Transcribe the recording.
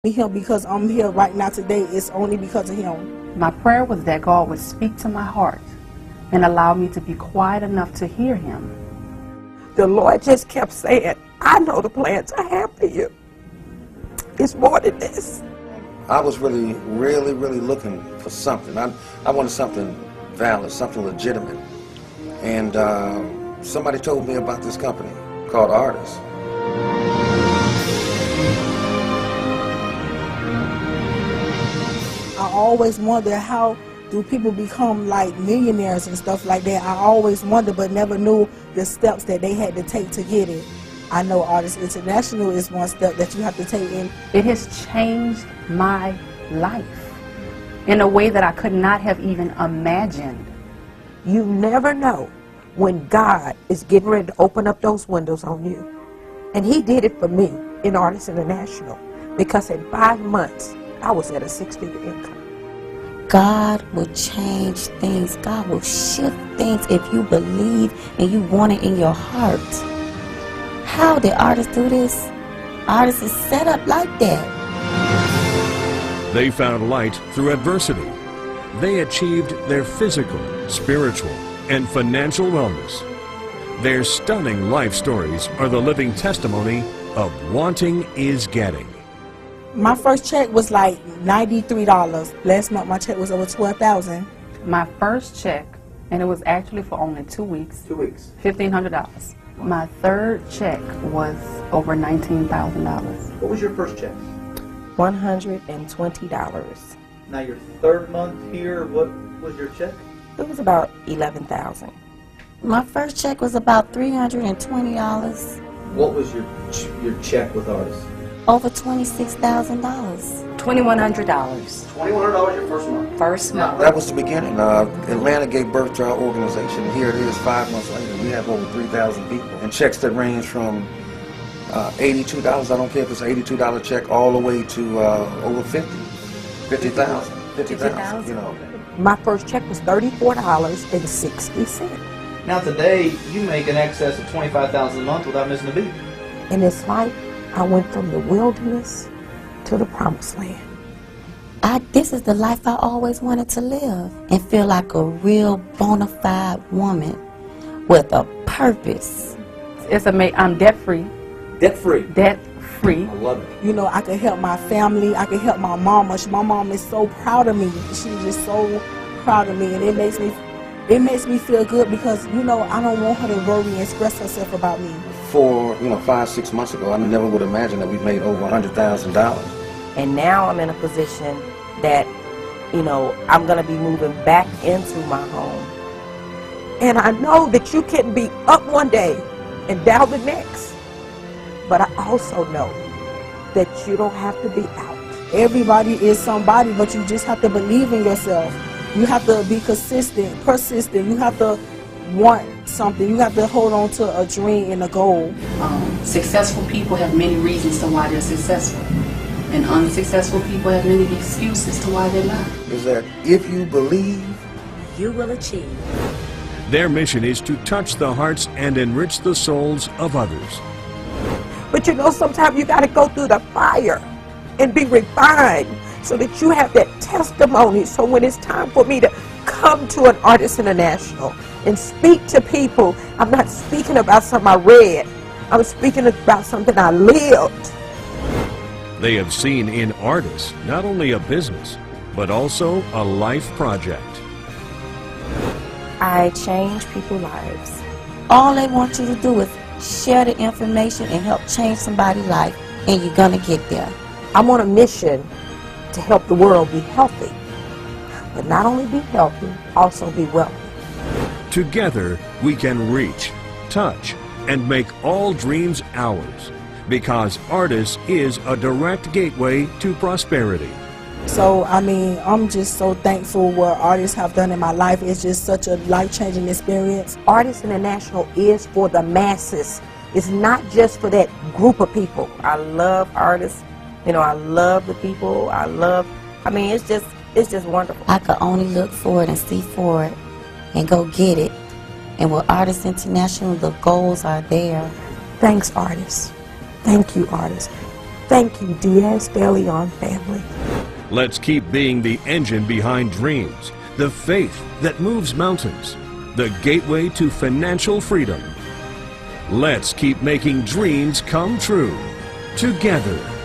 Him because I'm here right now today. It's only because of him. My prayer was that God would speak to my heart and allow me to be quiet enough to hear him. The Lord just kept saying, I know the plans I have for you. It's more than this. I was really looking for something. I wanted something valid, something legitimate. And somebody told me about this company called Artis. I always wonder, how do people become like millionaires and stuff like that? I always wonder, but never knew the steps that they had to take to get it. I know Artis International is one step that you have to take in. It has changed my life in a way that I could not have even imagined. You never know when God is getting ready to open up those windows on you. And he did it for me in Artis International, because in 5 months, I was at a 6-figure income. God will change things. God will shift things if you believe and you want it in your heart. How did Artis do this? Artis is set up like that. They found light through adversity. They achieved their physical, spiritual, and financial wellness. Their stunning life stories are the living testimony of wanting is getting. My first check was like $93. Last month my check was over $12,000. My first check, and it was actually for only 2 weeks. 2 weeks. $1,500. My third check was over $19,000. What was your first check? $120. Now your third month here, what was your check? It was about $11,000. My first check was about $320. What was your check with Artis? Over $26,000. $2,100. $2,100 your first month? First month. That was the beginning. Atlanta gave birth to our organization, and here it is 5 months later. We have over 3,000 people, and checks that range from $82, I don't care if it's an $82 check, all the way to over $50,000. $50,000, you know. My first check was $34.60. Now today, you make an excess of $25,000 a month without missing a beat. In this life, I went from the wilderness to the promised land. This is the life I always wanted to live and feel like a real bona fide woman with a purpose. It's amazing. I'm debt-free. Debt-free? Debt-free. I love it. You know, I could help my family. I could help my mama. My mom is so proud of me. She's just so proud of me, and it makes me feel good, because, you know, I don't want her to worry and stress herself about me. For 5-6 months ago, I never would imagine that we made over $100,000. And now I'm in a position that, I'm going to be moving back into my home. And I know that you can be up one day and down the next. But I also know that you don't have to be out. Everybody is somebody, but you just have to believe in yourself. You have to be consistent, persistent. You have to want something. You have to hold on to a dream and a goal. Successful people have many reasons to why they're successful, and unsuccessful people have many excuses to why they're not. Is that if you believe, You will achieve. Their mission is to touch the hearts and enrich the souls of others. But sometimes you got to go through the fire and be refined so that you have that testimony. So when it's time for me to come to an Artis International and speak to people, I'm not speaking about something I read. I'm speaking about something I lived. They have seen in Artis not only a business, but also a life project. I change people's lives. All they want you to do is share the information and help change somebody's life, and you're going to get there. I'm on a mission to help the world be healthy. But not only be healthy, also be wealthy. Together, we can reach, touch, and make all dreams ours, because Artis is a direct gateway to prosperity. So, I'm just so thankful what Artis have done in my life. It's just such a life-changing experience. Artis International is for the masses. It's not just for that group of people. I love Artis. I love the people. It's just wonderful. I could only look for it and see for it and go get it. And with Artis International, the goals are there. Thanks, Artis. Thank you, Artis. Thank you, Diaz De Leon family. Let's keep being the engine behind dreams, the faith that moves mountains, the gateway to financial freedom. Let's keep making dreams come true together.